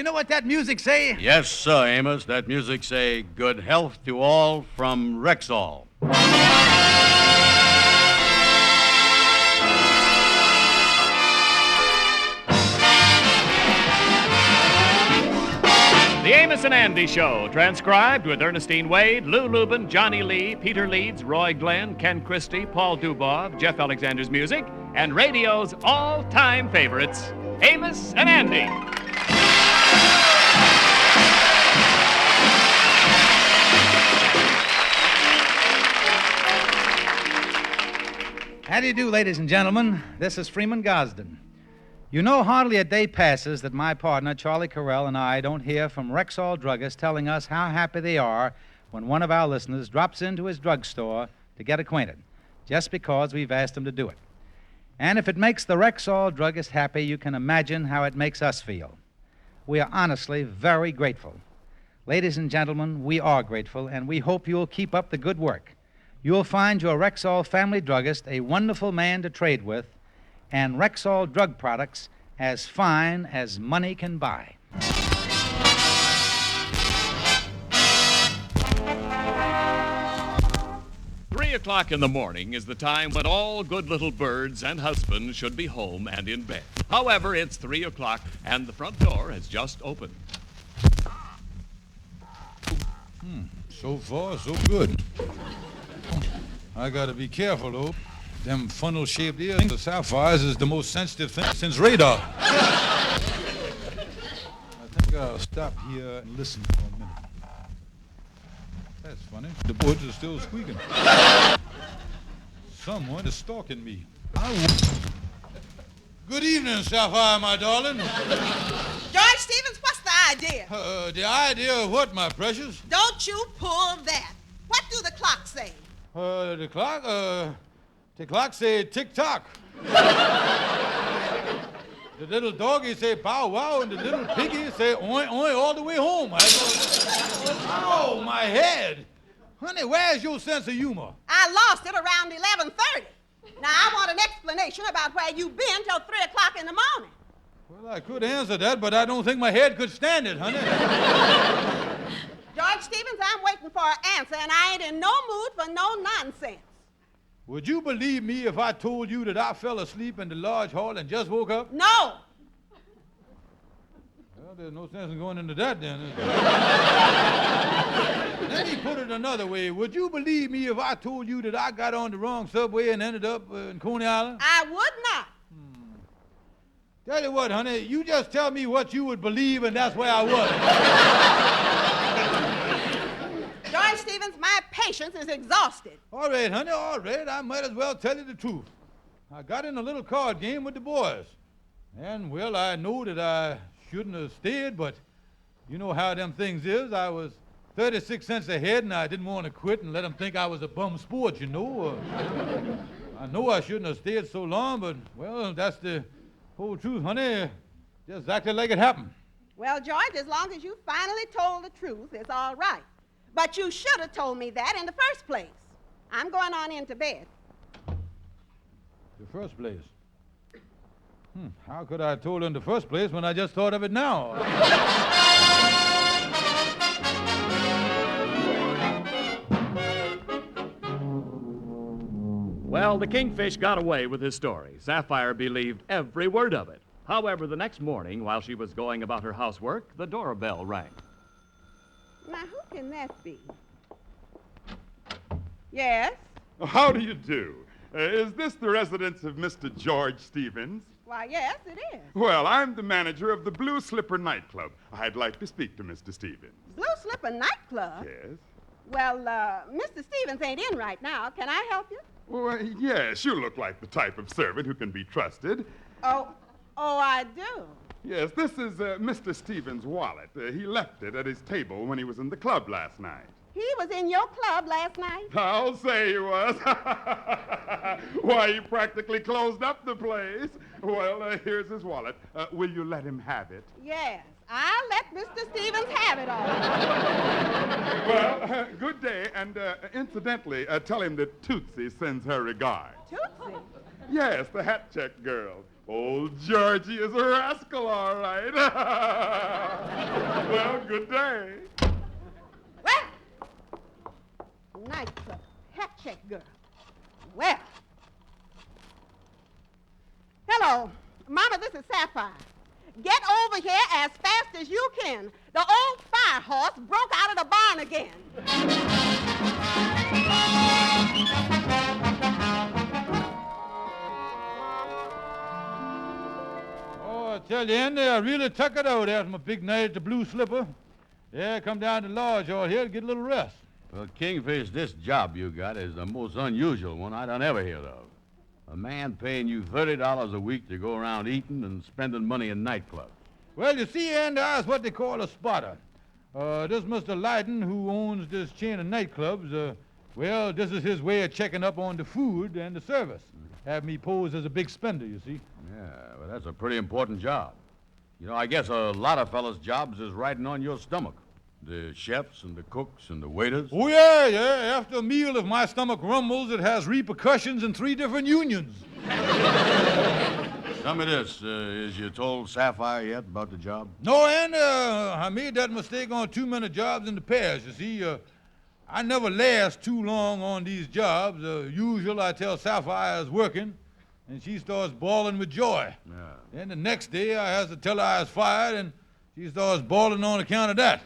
you know what that music say? Yes, sir, Amos. That music say, good health to all from Rexall. The Amos and Andy Show, transcribed with Ernestine Wade, Lou Lubin, Johnny Lee, Peter Leeds, Roy Glenn, Ken Christie, Paul Dubov, Jeff Alexander's music, and radio's all-time favorites, Amos and Andy. How do you do, ladies and gentlemen? This is Freeman Gosden. You know, hardly a day passes that my partner, Charlie Carell, and I don't hear from Rexall druggists telling us how happy they are when one of our listeners drops into his drugstore to get acquainted, just because we've asked him to do it. And if it makes the Rexall druggist happy, you can imagine how it makes us feel. We are honestly very grateful. Ladies and gentlemen, we are grateful, and we hope you'll keep up the good work. You'll find your Rexall family druggist a wonderful man to trade with, and Rexall drug products as fine as money can buy. Three o'clock in the morning is the time when all good little birds and husbands should be home and in bed. However, it's 3 o'clock and the front door has just opened. So far, so good. I gotta be careful, though. Them funnel-shaped ears of sapphires is the most sensitive thing since radar. I think I'll stop here and listen for a minute. That's funny. The birds are still squeaking. Someone is stalking me. Good evening, Sapphire, my darling. George Stevens, what's the idea? The idea of what, my precious? Don't you pull that. What do the clocks say? The clock say tick-tock. The little doggy say pow wow, and the little piggy say oink oink all the way home. Oh, my head. Honey, where's your sense of humor? I lost it around 11:30. Now, I want an explanation about where you've been till 3 o'clock in the morning. Well, I could answer that, but I don't think my head could stand it, honey. George Stevens, I'm waiting for an answer, and I ain't in no mood for no nonsense. Would you believe me if I told you that I fell asleep in the large hall and just woke up? No. Well, there's no sense in going into that, then. Let me put it another way. Would you believe me if I told you that I got on the wrong subway and ended up in Coney Island? I would not. Tell you what, honey, you just tell me what you would believe, and that's where I was. George Stevens, my patience is exhausted. All right, honey, all right. I might as well tell you the truth. I got in a little card game with the boys. And, well, I know that I shouldn't have stayed, but you know how them things is. I was 36 cents ahead, and I didn't want to quit and let them think I was a bum sport, you know. I know I shouldn't have stayed so long, but, well, that's the whole truth, honey. Just acted like it happened. Well, George, as long as you finally told the truth, it's all right. But you should have told me that in the first place. I'm going on into bed. The first place? How could I have told her in the first place when I just thought of it now? Well, the Kingfish got away with his story. Sapphire believed every word of it. However, the next morning, while she was going about her housework, the doorbell rang. Now, who can that be? Yes? How do you do? Is this the residence of Mr. George Stevens? Why, yes, it is. Well, I'm the manager of the Blue Slipper nightclub. I'd like to speak to Mr. Stevens. Blue Slipper nightclub? Yes? Well, Mr. Stevens ain't in right now. Can I help you? Well, yes, you look like the type of servant who can be trusted. Oh, I do. Yes, this is Mr. Stevens' wallet. He left it at his table when he was in the club last night. He was in your club last night? I'll say he was. Why, he practically closed up the place. Well, here's his wallet. Will you let him have it? Yes, I'll let Mr. Stevens have it all. Well, good day, and incidentally, tell him that Tootsie sends her regards. Tootsie? Yes, the hat check girl. Old Georgie is a rascal, all right. Well, good day. Well, nightclub, hat check girl. Well. Hello, Mama, this is Sapphire. Get over here as fast as you can. The old fire horse broke out of the barn again. Oh, I tell you, Andy, I really tuck it out after my big night at the Blue Slipper. Yeah, come down to the lodge out here to get a little rest. Well, Kingfish, this job you got is the most unusual one I done ever heard of. A man paying you $30 a week to go around eating and spending money in nightclubs. Well, you see, Andy, I was what they call a spotter. This Mr. Lyden, who owns this chain of nightclubs, well, this is his way of checking up on the food and the service. Have me pose as a big spender, you see. Yeah, well, that's a pretty important job. You know, I guess a lot of fellas' jobs is riding on your stomach. The chefs and the cooks and the waiters. Oh, yeah. After a meal, if my stomach rumbles, it has repercussions in 3 different unions. Tell me this, is you told Sapphire yet about the job? No, Andy, I made that mistake on too many jobs in the past. You see, I never last too long on these jobs. Usually I tell Sapphire I was working, and she starts bawling with joy. Yeah. Then the next day I has to tell her I was fired, and she starts bawling on account of that.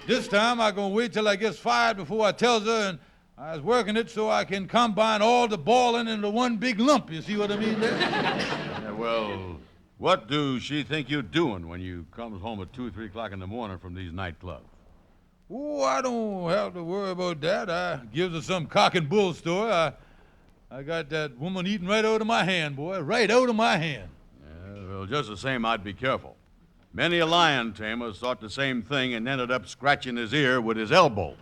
This time I'm going to wait till I gets fired before I tells her, and I was working it so I can combine all the bawling into one big lump. You see what I mean there? Yeah, well, what do she think you're doing when you comes home at 2 or 3 o'clock in the morning from these nightclubs? Oh, I don't have to worry about that. I gives her some cock and bull story. I got that woman eating right out of my hand, boy, right out of my hand. Yeah, well, just the same, I'd be careful. Many a lion tamer thought the same thing and ended up scratching his ear with his elbow.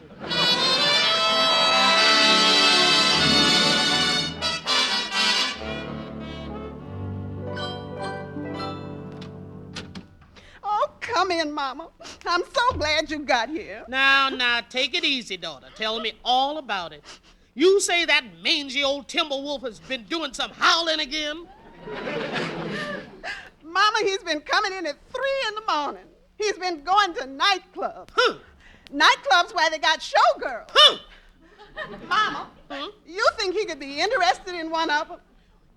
Oh, come in, Mama. I'm so glad you got here. Now, take it easy, daughter. Tell me all about it. You say that mangy old timber wolf has been doing some howling again? Mama, he's been coming in at 3 in the morning. He's been going to nightclubs. Huh. Nightclubs where they got showgirls. Huh. Mama, you think he could be interested in one of them?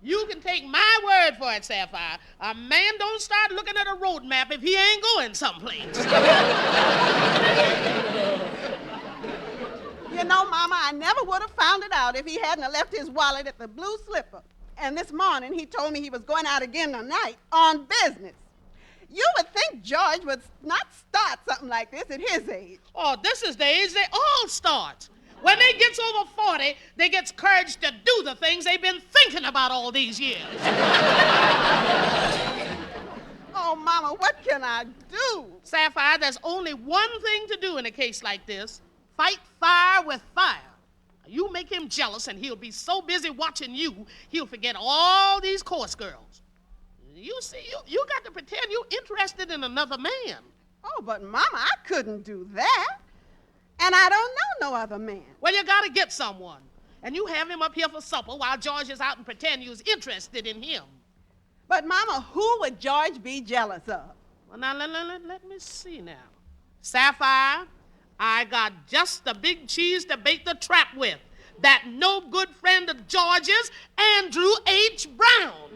You can take my word for it, Sapphire. A man don't start looking at a road map if he ain't going someplace. You know, Mama, I never would have found it out if he hadn't have left his wallet at the Blue Slipper. And this morning, he told me he was going out again tonight on business. You would think George would not start something like this at his age. Oh, this is the age they all start. When they gets over 40, they gets courage to do the things they've been thinking about all these years. Oh, Mama, what can I do? Sapphire, there's only one thing to do in a case like this. Fight fire with fire. You make him jealous, and he'll be so busy watching you, he'll forget all these course girls. You see, you got to pretend you're interested in another man. Oh, but Mama, I couldn't do that. And I don't know no other man. Well, you got to get someone. And you have him up here for supper while George is out and pretend you're interested in him. But, Mama, who would George be jealous of? Well, now, let me see now. Sapphire, I got just the big cheese to bait the trap with. That no good friend of George's, Andrew H. Brown.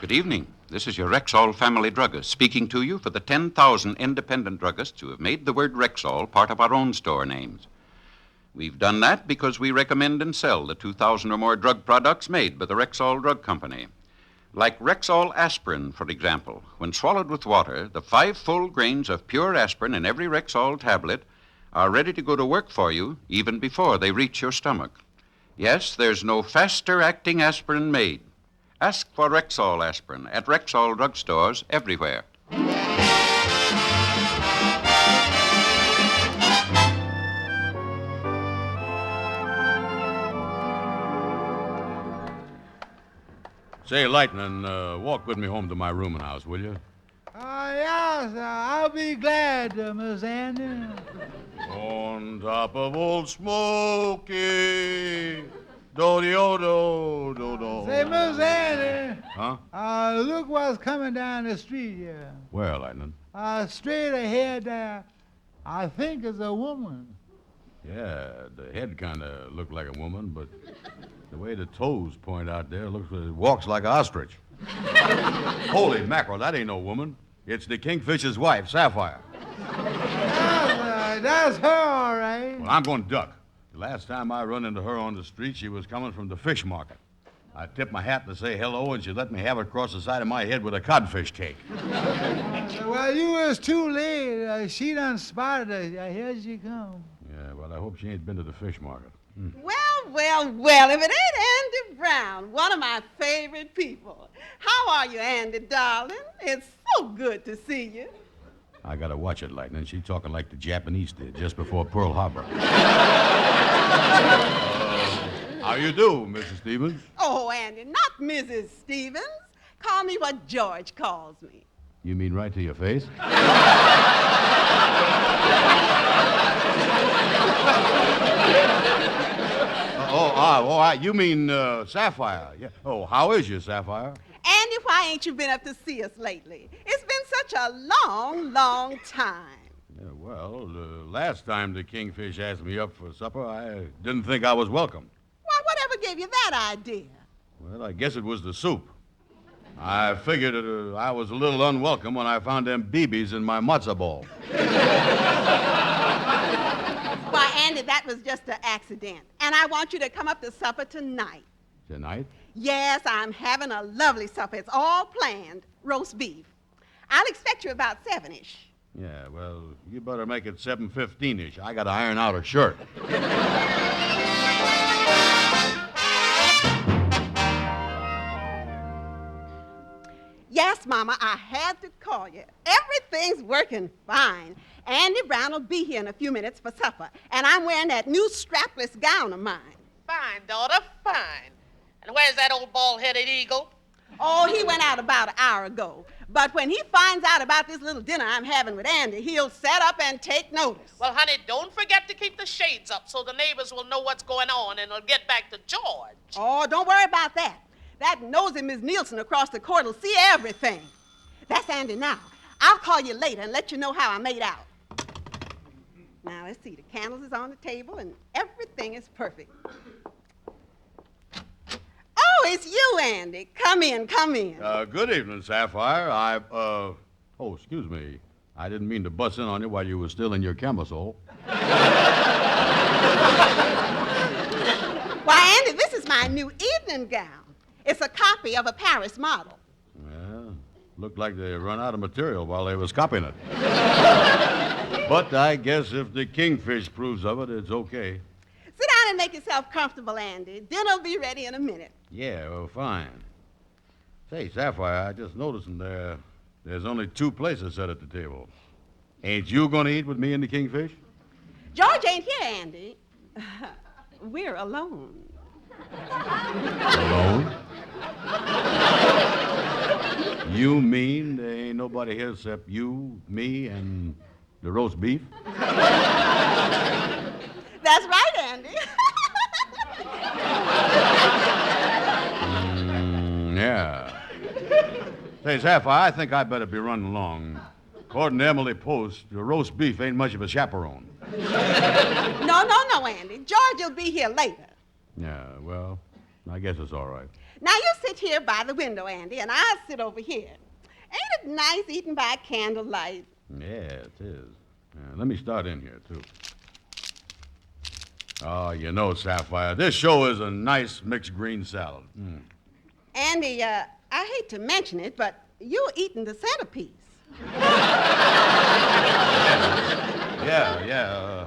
Good evening. This is your Rexall family druggist speaking to you for the 10,000 independent druggists who have made the word Rexall part of our own store names. We've done that because we recommend and sell the 2,000 or more drug products made by the Rexall Drug Company. Like Rexall aspirin, for example. When swallowed with water, the 5 full grains of pure aspirin in every Rexall tablet are ready to go to work for you even before they reach your stomach. Yes, there's no faster-acting aspirin made. Ask for Rexall aspirin at Rexall drugstores everywhere. Say, Lightning, walk with me home to my rooming house, will you? Yes, I'll be glad, Miss Andy. On top of old Smoky. Do-de-o-do. Say, Miss Andy. Huh? Look what's coming down the street here. Where, Lightning? Straight ahead there. I think it's a woman. Yeah, the head kind of looked like a woman, but the way the toes point out there looks like it walks like an ostrich. Holy mackerel, that ain't no woman. It's the Kingfish's wife, Sapphire. That's her, all right. Well, I'm going to duck. The last time I run into her on the street, she was coming from the fish market. I tipped my hat to say hello, and she let me have it across the side of my head with a codfish cake. Well, you was too late. She done spotted her. Here she come. Yeah, well, I hope she ain't been to the fish market. Well, if it ain't Andy Brown, one of my favorite people. How are you, Andy, darling? It's so good to see you. I gotta watch it, Lightning. She's talking like the Japanese did just before Pearl Harbor. How you do, Mrs. Stevens? Oh, Andy, not Mrs. Stevens. Call me what George calls me. You mean right to your face? You mean Sapphire. Yeah. Oh, how is you, Sapphire? Andy, why ain't you been up to see us lately? It's been such a long, long time. Yeah, well, the last time the Kingfish asked me up for supper, I didn't think I was welcome. Why, whatever gave you that idea? Well, I guess it was the soup. I figured I was a little unwelcome when I found them BBs in my matzo ball. Why, Andy, that was just an accident. And I want you to come up to supper tonight. Tonight? Yes, I'm having a lovely supper. It's all planned. Roast beef. I'll expect you about 7-ish. Yeah, well, you better make it 7:15-ish. I got to iron out a shirt. Yes, Mama, I had to call you. Everything's working fine. Andy Brown will be here in a few minutes for supper, and I'm wearing that new strapless gown of mine. Fine, daughter, fine. And where's that old bald-headed eagle? Oh, he went out about an hour ago. But when he finds out about this little dinner I'm having with Andy, he'll set up and take notice. Well, honey, don't forget to keep the shades up so the neighbors will know what's going on and it'll get back to George. Oh, don't worry about that. That nosy Miss Nielsen across the court will see everything. That's Andy now. I'll call you later and let you know how I made out. Now, let's see. The candles is on the table and everything is perfect. Oh, it's you, Andy. Come in, come in. Good evening, Sapphire. Oh, excuse me. I didn't mean to bust in on you while you were still in your camisole. Why, Andy, this is my new evening gown. It's a copy of a Paris model. Yeah, looked like they run out of material while they was copying it. But I guess if the Kingfish proves of it, it's okay. Sit down and make yourself comfortable, Andy. Dinner'll be ready in a minute. Yeah, well, fine. Say, Sapphire, I just noticed there's only 2 places set at the table. Ain't you going to eat with me and the Kingfish? George ain't here, Andy. We're alone. Alone? You mean there ain't nobody here except you, me, and the roast beef? That's right, Andy. Yeah. Say, Sapphire, I think I better be running along. According to Emily Post, the roast beef ain't much of a chaperone. No, Andy. George will be here later. Yeah, well, I guess it's all right. Now, you sit here by the window, Andy, and I'll sit over here. Ain't it nice eating by candlelight? Yeah, it is. Let me start in here, too. Oh, you know, Sapphire, this show is a nice mixed green salad. Andy, I hate to mention it, but you're eating the centerpiece. Yeah.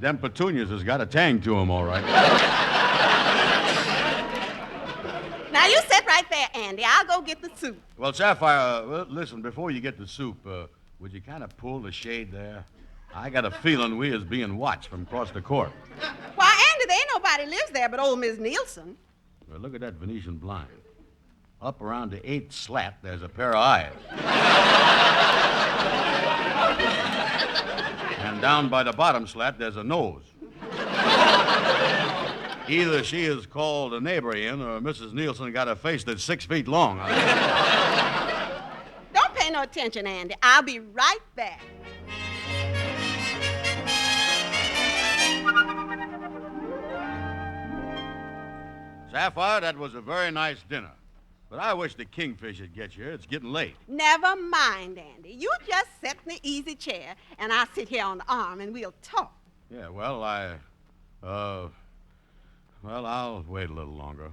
Them petunias has got a tang to them, all right. Now, you sit right there, Andy. I'll go get the soup. Well, Sapphire, listen, before you get the soup, would you kind of pull the shade there? I got a feeling we is being watched from across the court. Why, Andy, there ain't nobody lives there but old Miss Nielsen. Well, look at that Venetian blind. Up around the 8th slat, there's a pair of eyes. And down by the bottom slat, there's a nose. Either she is called a neighbor in, or Mrs. Nielsen got a face that's 6 feet long. Don't pay no attention, Andy. I'll be right back. Sapphire, that was a very nice dinner. But I wish the Kingfish would get you. It's getting late. Never mind, Andy. You just sit in the easy chair, and I'll sit here on the arm, and we'll talk. Yeah, well, I'll wait a little longer.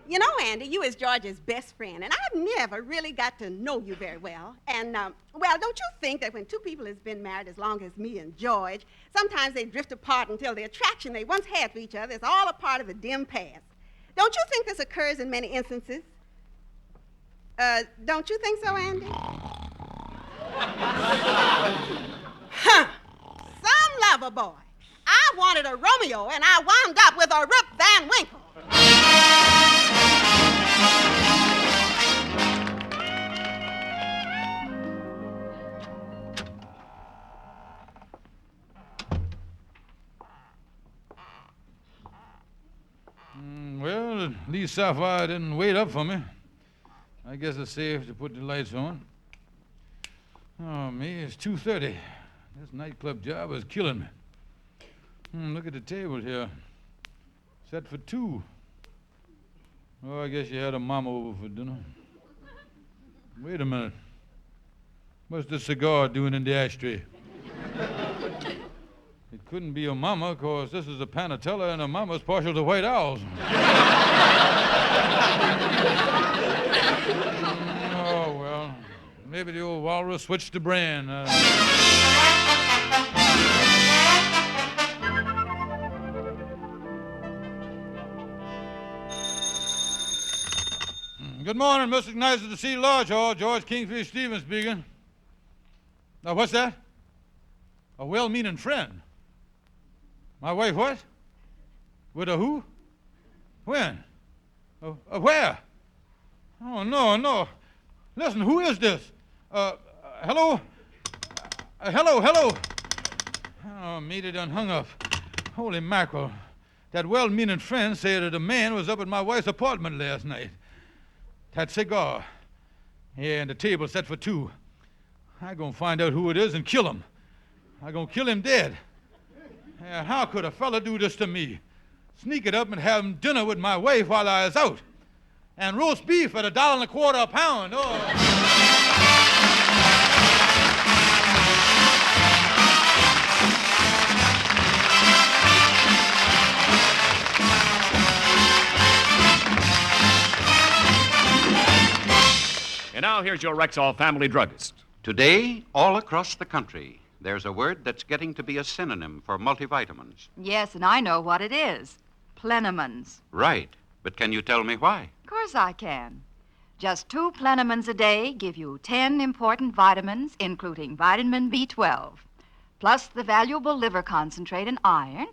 You know, Andy, you is George's best friend, and I've never really got to know you very well. And, well, don't you think that when two people has been married as long as me and George, sometimes they drift apart until the attraction they once had for each other is all a part of the dim past? Don't you think this occurs in many instances? Don't you think so, Andy? Huh. Some lover boy. I wanted a Romeo, and I wound up with a Rip Van Winkle. Well, at least Sapphire didn't wait up for me. I guess it's safe to put the lights on. Oh, me, it's 2:30. This nightclub job is killing me. Look at the table here. Set for 2. Oh, I guess you had a mama over for dinner. Wait a minute. What's the cigar doing in the ashtray? It couldn't be a mama, because this is a Panatella, and a mama's partial to white owls. Oh, well, maybe the old walrus switched the brand. Good morning, Mr. Nice to see Lodge Hall. George Kingfish Stevens speaking. Now, what's that? A well-meaning friend. My wife what? With a who? When? Where? Oh, no. Listen, who is this? Hello? Hello. Oh, meter done hung up. Holy mackerel. That well-meaning friend said that a man was up at my wife's apartment last night. That cigar. Yeah, and the table set for 2. I gonna find out who it is and kill him. I gonna kill him dead. Yeah, how could a fella do this to me? Sneak it up and have dinner with my wife while I was out. And roast beef at $1.25 a pound. Oh. And now here's your Rexall family druggist. Today, all across the country, there's a word that's getting to be a synonym for multivitamins. Yes, and I know what it is. Plenamins. Right. But can you tell me why? Of course I can. Just 2 Plenamins a day give you 10 important vitamins, including vitamin B12, plus the valuable liver concentrate and iron,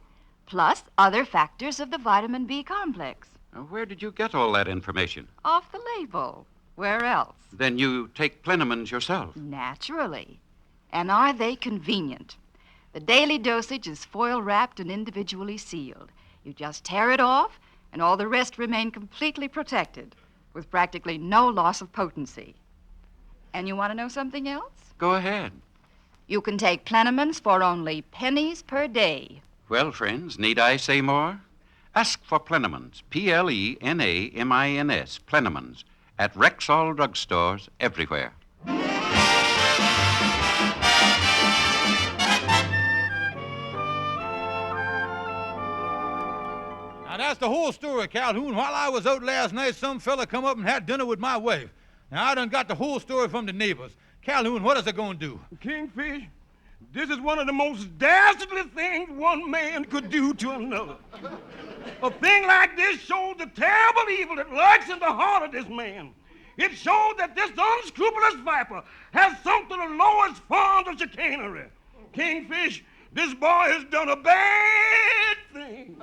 plus other factors of the vitamin B complex. Where did you get all that information? Off the label. Where else? Then you take Plenamins yourself. Naturally. And are they convenient? The daily dosage is foil-wrapped and individually sealed. You just tear it off, and all the rest remain completely protected, with practically no loss of potency. And you want to know something else? Go ahead. You can take Plenamins for only pennies per day. Well, friends, need I say more? Ask for Plenamins, Plenamins, Plenamins, at Rexall drugstores everywhere. Now, that's the whole story, Calhoun. While I was out last night, some fella come up and had dinner with my wife. Now, I done got the whole story from the neighbors. Calhoun, what is it going to do? Kingfish, this is one of the most dastardly things one man could do to another. A thing like this shows the terrible evil that lurks in the heart of this man. It shows that this unscrupulous viper has sunk to the lowest forms of chicanery. Kingfish, this boy has done a bad thing.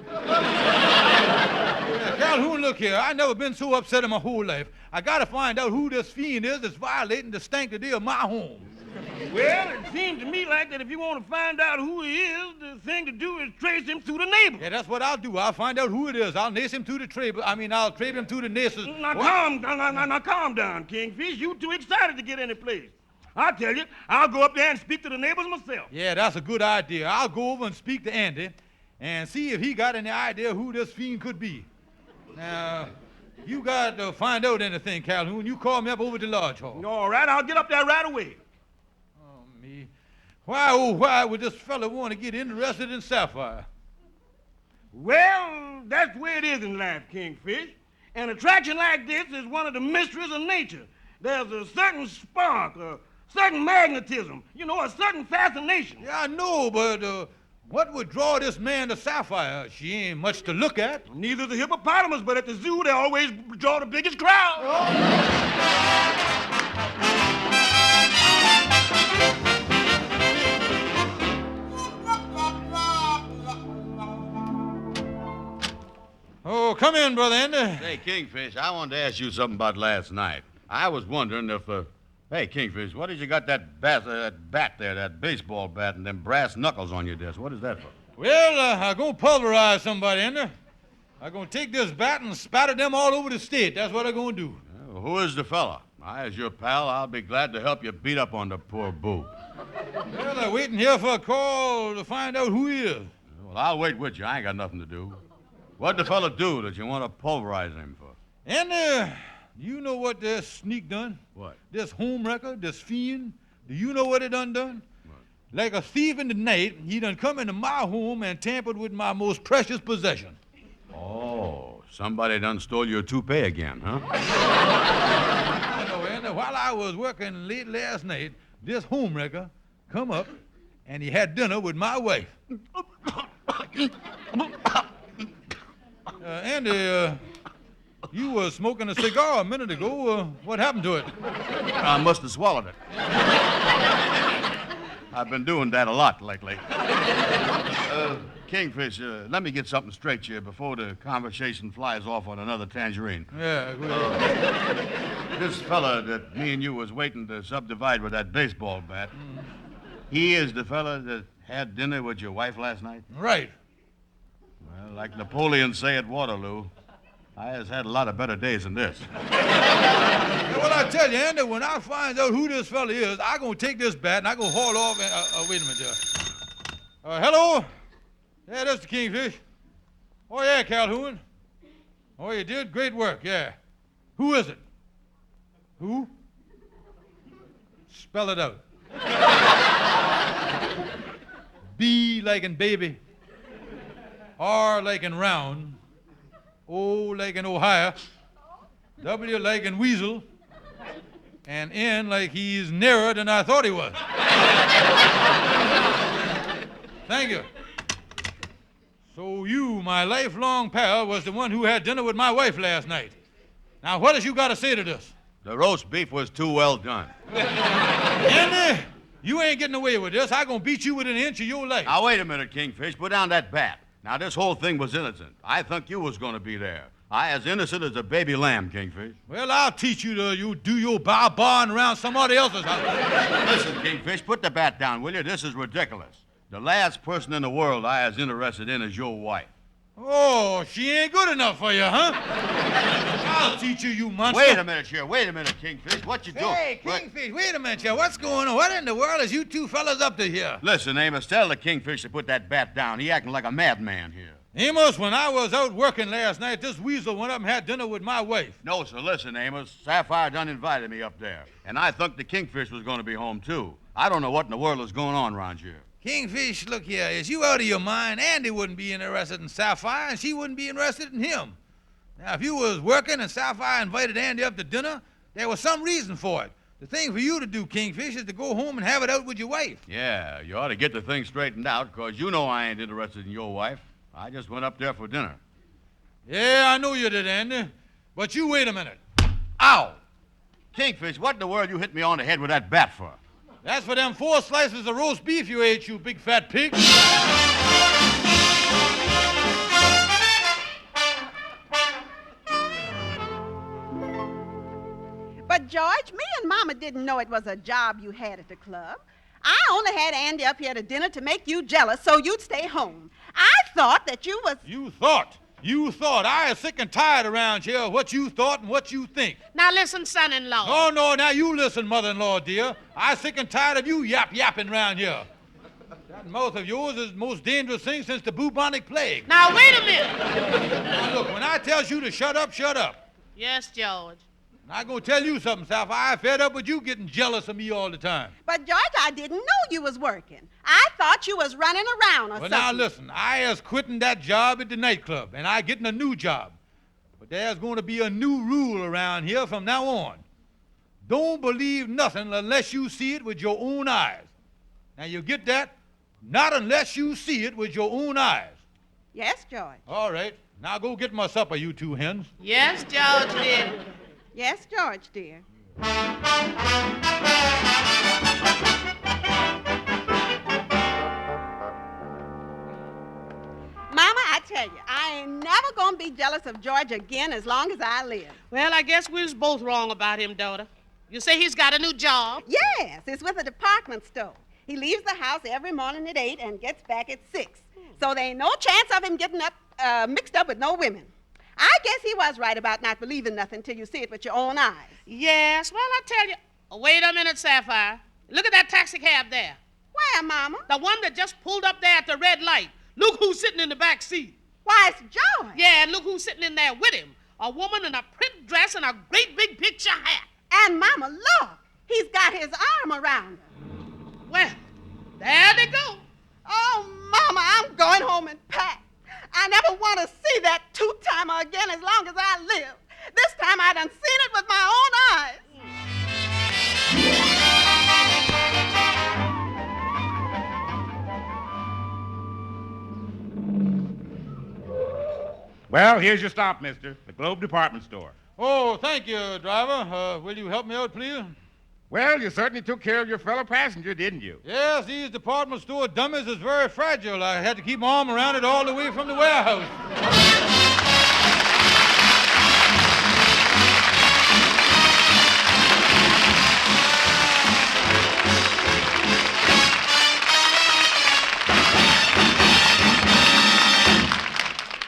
Calhoun, look here. I never been so upset in my whole life. I gotta find out who this fiend is that's violating the sanctity of my home. Well, it seems to me like that if you want to find out who he is, the thing to do is trace him through the neighbors. Yeah, that's what I'll do. I'll find out who it is. I'll nace him through the trade. I'll trade him through the naces. Now, calm down, Kingfish. You too excited to get any place. I tell you, I'll go up there and speak to the neighbors myself. Yeah, that's a good idea. I'll go over and speak to Andy and see if he got any idea who this fiend could be. Now, you got to find out anything, Calhoun. You call me up over to Lodge Hall. All right, I'll get up there right away. Oh, me. Why, oh, why would this fella want to get interested in Sapphire? Well, that's the way it is in life, Kingfish. An attraction like this is one of the mysteries of nature. There's a certain spark, a certain magnetism, a certain fascination. Yeah, I know, but what would draw this man to Sapphire? She ain't much to look at. Neither the hippopotamus, but at the zoo they always draw the biggest crowd. Oh, come in, Brother Andy. Say, Kingfish, I wanted to ask you something about last night. I was wondering if, hey, Kingfish, what did you got that bat there, that baseball bat, and them brass knuckles on your desk? What is that for? Well, I'm going to pulverize somebody, Andy. I'm going to take this bat and spatter them all over the state. That's what I'm going to do. Well, who is the fella? As your pal, I'll be glad to help you beat up on the poor boob. Well, I'm waiting here for a call to find out who he is. Well, I'll wait with you. I ain't got nothing to do. What'd the fella do that you want to pulverize him for? Andy, you know what this sneak done? What? This homewrecker, this fiend, do you know what he done? What? Like a thief in the night, he done come into my home and tampered with my most precious possession. Oh, somebody done stole your toupee again, huh? Andy, while I was working late last night, this homewrecker come up and he had dinner with my wife. Andy, you were smoking a cigar a minute ago. What happened to it? I must have swallowed it. I've been doing that a lot lately. Kingfish, let me get something straight here before the conversation flies off on another tangerine. Yeah, this fella that me and you was waiting to subdivide with that baseball bat, he is the fella that had dinner with your wife last night? Right. Well, like Napoleon say at Waterloo, I has had a lot of better days than this. Well, I tell you, Andy, when I find out who this fella is, I'm going to take this bat and I'm going to haul off and... wait a minute there. Hello? Yeah, that's the Kingfish. Oh, yeah, Calhoun. Oh, you did great work, yeah. Who is it? Who? Spell it out. B like in baby. R like in round. O like in Ohio. W like in weasel. And N like he's nearer than I thought he was. Thank you. So you, my lifelong pal, was the one who had dinner with my wife last night. Now, what has you got to say to this? The roast beef was too well done. Andy, you ain't getting away with this. I'm going to beat you within an inch of your life. Now, wait a minute, Kingfish. Put down that bat. Now, this whole thing was innocent. I think you was going to be there. I as innocent as a baby lamb, Kingfish. Well, I'll teach you to you do your barring around somebody else's house. Listen, Kingfish, put the bat down, will you? This is ridiculous. The last person in the world I is interested in is your wife. Oh, she ain't good enough for you, huh? I'll teach you, you monster. Wait a minute, Kingfish. What you doing? Hey, Kingfish, wait a minute, here. What's going on? What in the world is you two fellas up to here? Listen, Amos, tell the Kingfish to put that bat down. He acting like a madman here. Amos, when I was out working last night, this weasel went up and had dinner with my wife. No, sir. Listen, Amos. Sapphire done invited me up there. And I thought the Kingfish was going to be home, too. I don't know what in the world is going on around here. Kingfish, look here. Is you out of your mind? Andy wouldn't be interested in Sapphire, and she wouldn't be interested in him. Now, if you was working and Sapphire invited Andy up to dinner, there was some reason for it. The thing for you to do, Kingfish, is to go home and have it out with your wife. Yeah, you ought to get the thing straightened out, because you know I ain't interested in your wife. I just went up there for dinner. Yeah, I know you did, Andy. But you wait a minute. Ow! Kingfish, what in the world you hit me on the head with that bat for? That's for them 4 slices of roast beef you ate, you big fat pig. George, me and Mama didn't know it was a job you had at the club. I only had Andy up here to dinner to make you jealous so you'd stay home. I thought that you was... You thought. I am sick and tired around here of what you thought and what you think. Now listen, son-in-law. No, now you listen, mother-in-law, dear. I'm sick and tired of you yapping around here. That mouth of yours is the most dangerous thing since the bubonic plague. Now, wait a minute. Now, look, when I tells you to shut up, shut up. Yes, George. And I'm going to tell you something, Sapphire. I'm fed up with you getting jealous of me all the time. But, George, I didn't know you was working. I thought you was running around or Well, something. now, listen. I is quitting that job at the nightclub, and I getting a new job. But there's going to be a new rule around here from now on. Don't believe nothing unless you see it with your own eyes. Now, you get that? Not unless you see it with your own eyes. Yes, George. All right. Now go get my supper, you two hens. Yes, George, dear. Yes, George, dear. Mama, I tell you, I ain't never gonna be jealous of George again as long as I live. Well, I guess we was both wrong about him, daughter. You say he's got a new job? Yes, it's with a department store. He leaves the house every morning at 8 and gets back at 6. So there ain't no chance of him getting up mixed up with no women. I guess he was right about not believing nothing till you see it with your own eyes. Yes, well, I tell you. Oh, wait a minute, Sapphire. Look at that taxi cab there. Where, Mama? The one that just pulled up there at the red light. Look who's sitting in the back seat. Why, it's George. Yeah, and look who's sitting in there with him. A woman in a print dress and a great big picture hat. And, Mama, look. He's got his arm around her. Well, there they go. Oh, Mama, I'm going home and pack. I never want to see that two-timer again as long as I live. This time I done seen it with my own eyes. Well, here's your stop, mister. The Globe Department Store. Oh, thank you, driver. Will you help me out, please? Well, you certainly took care of your fellow passenger, didn't you? Yes, these department store dummies is very fragile. I had to keep my arm around it all the way from the warehouse.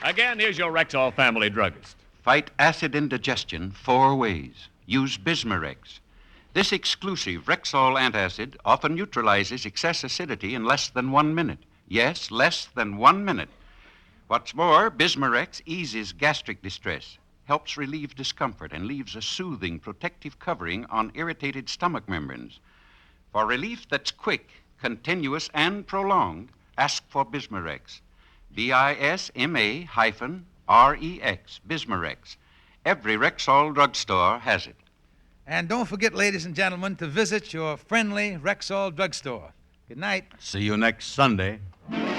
Again, here's your Rexall family druggist. Fight acid indigestion 4 ways. Use Bismarex. This exclusive Rexall antacid often neutralizes excess acidity in less than 1 minute. Yes, less than 1 minute. What's more, Bismarex eases gastric distress, helps relieve discomfort, and leaves a soothing protective covering on irritated stomach membranes. For relief that's quick, continuous, and prolonged, ask for Bismarex. Bisma-Rex, Bismarex. Every Rexall drugstore has it. And don't forget, ladies and gentlemen, to visit your friendly Rexall drugstore. Good night. See you next Sunday. Attention,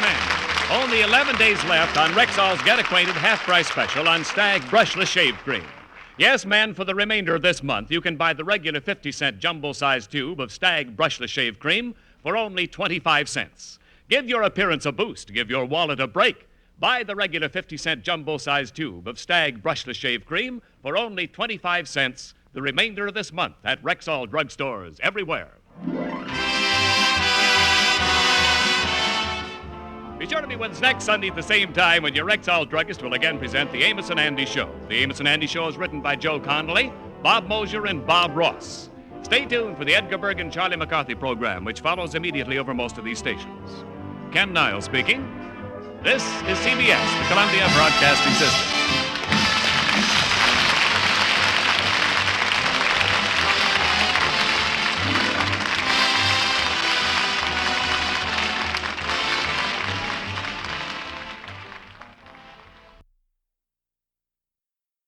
men. Only 11 days left on Rexall's Get Acquainted half-price special on Stag Brushless Shave Cream. Yes, men, for the remainder of this month, you can buy the regular 50-cent jumbo-sized tube of Stag Brushless Shave Cream for only 25 cents. Give your appearance a boost. Give your wallet a break. Buy the regular 50-cent jumbo-sized tube of Stag Brushless Shave Cream for only 25 cents the remainder of this month at Rexall drugstores everywhere. Be sure to be with us next Sunday at the same time when your Rexall druggist will again present the Amos and Andy Show. The Amos and Andy Show is written by Joe Connolly, Bob Mosier, and Bob Ross. Stay tuned for the Edgar Berg and Charlie McCarthy program, which follows immediately over most of these stations. Ken Niles speaking. This is CBS, the Columbia Broadcasting System.